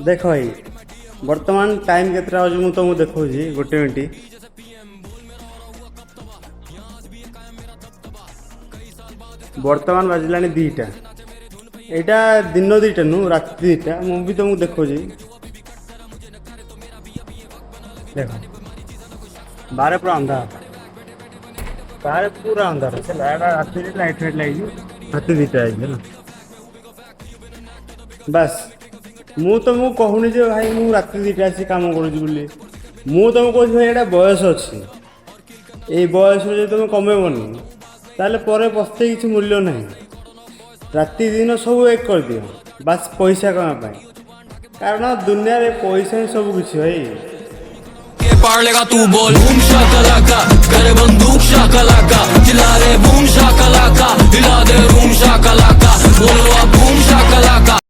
देख भाई बर्तमान टाइम केतरा हो मु तुमको देखौजी गोटे मिनिट बर्तमान बाजिलानी 2टा एटा दिन 2टा नु राति 2टा मु भी तुमको देखौजी देखो बारे पूरा अंधार बारे पूरा अंधार से राति लाइट फाइट लगी राति 2टा है ना बस मु तुमको कहूनी जे भाई मु राति 2टा आसी काम करूची बोली मु तुमको कहूँ भाई एटा बयस अच्छी ये बयस जो तुम कमेबनी ताले परे पस्ते किसी मूल्य नहीं राति दिन सब एक कर दियो बस पैसा कमा कारण दुनिया रे पैसा ही सब किसी भाई पालेगा तू बोल बूम शाकलाका कर बंदूक शाकलाका चिल्ला रे बूम शाकलाका हिला दे रूम शाकलाका बोलो अब बूम शाकलाका